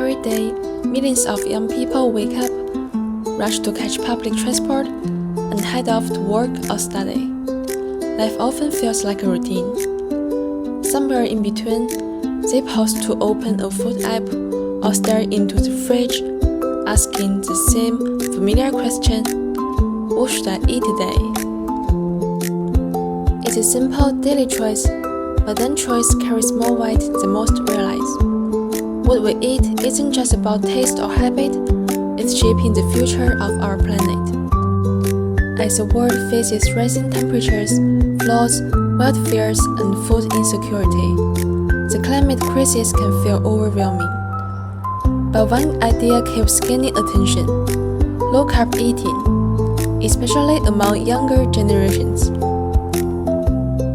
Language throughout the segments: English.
Every day, millions of young people wake up, rush to catch public transport, and head off to work or study. Life often feels like a routine. Somewhere in between, they pause to open a food app or stare into the fridge, asking the same familiar question, what should I eat today? It's a simple daily choice, but that choice carries more weight than most realize. What we eat isn't just about taste or habit, it's shaping the future of our planet. As the world faces rising temperatures, floods, wildfires, and food insecurity, the climate crisis can feel overwhelming. But one idea keeps gaining attention: low-carb eating, especially among younger generations.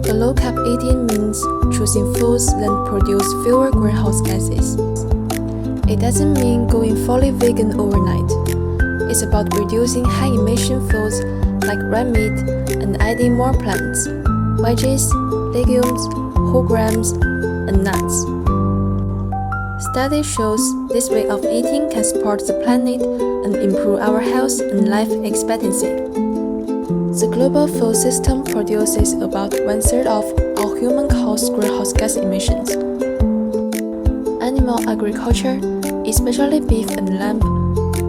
The low-carb eating means choosing foods that produce fewer greenhouse gases. It doesn't mean going fully vegan overnight. It's about reducing high-emission foods like red meat and adding more plants, veggies, legumes, whole grains, and nuts. Study shows this way of eating can support the planet and improve our health and life expectancy. The global food system produces about 1/3 of all human-caused greenhouse gas emissions. Animal agriculture, especially beef and lamb,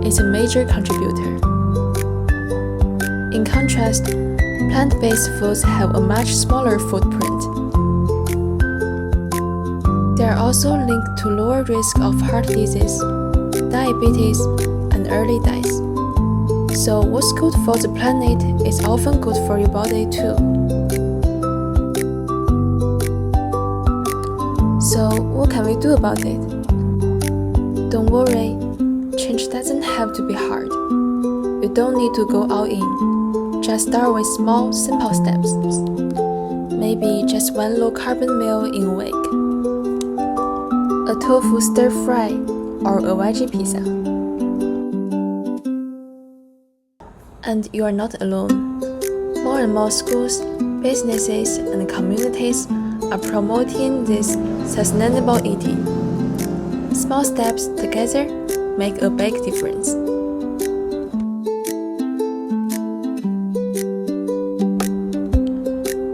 is a major contributor. In contrast, plant-based foods have a much smaller footprint. They are also linked to lower risk of heart disease, diabetes, and early death. So what's good for the planet is often good for your body too. So what can we do about it? Don't worry, change doesn't have to be hard. You don't need to go all in. Just start with small, simple steps. Maybe just one low-carbon meal in a week. A tofu stir-fry or a veggie pizza. And you are not alone. More and more schools, businesses, and communities are promoting this sustainable eating. Small steps together make a big difference.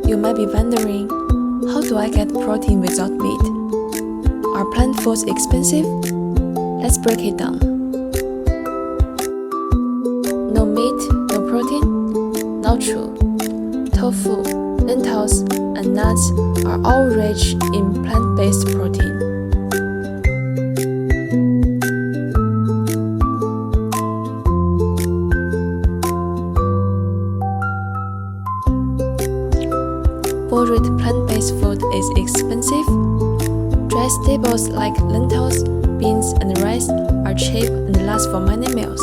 You might be wondering, how do I get protein without meat? Are plant foods expensive? Let's break it down. No meat, no protein? Not true. Tofu, lentils, and nuts are all rich in plant-based protein. Boiled plant-based food is expensive. Dry staples like lentils, beans, and rice are cheap and last for many meals.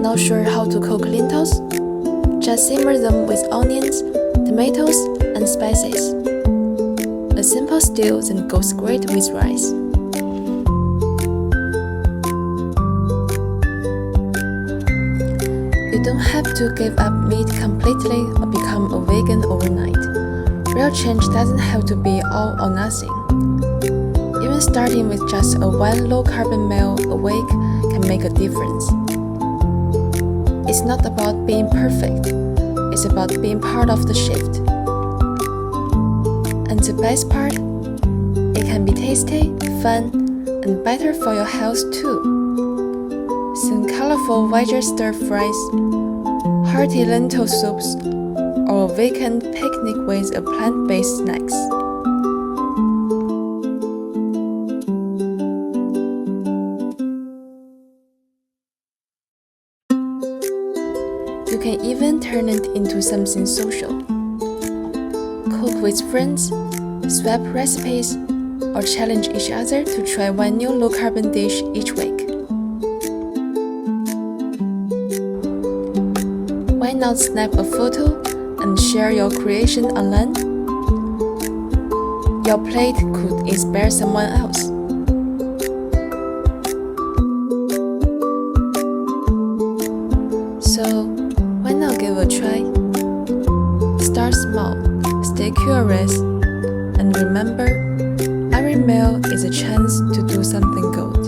Not sure how to cook lentils? Just simmer them with onions, tomatoes, and spices. A simple stew that goes great with rice. You don't have to give up meat completely or become a vegan overnight. Real change doesn't have to be all or nothing. Even starting with just a one low-carbon meal a week can make a difference. It's not about being perfect, it's about being part of the shift. And the best part, it can be tasty, fun, and better for your health too. Some colorful veggie stir-fries, hearty lentil soups, or a weekend picnic with a plant-based snacks. You can even turn it into something social. Cook with friends, swap recipes, or challenge each other to try one new low-carbon dish each week. Why not snap a photo and share your creation online? Your plate could inspire someone else. So, why not give a try? Start small, stay curious, and remember, every meal is a chance to do something good.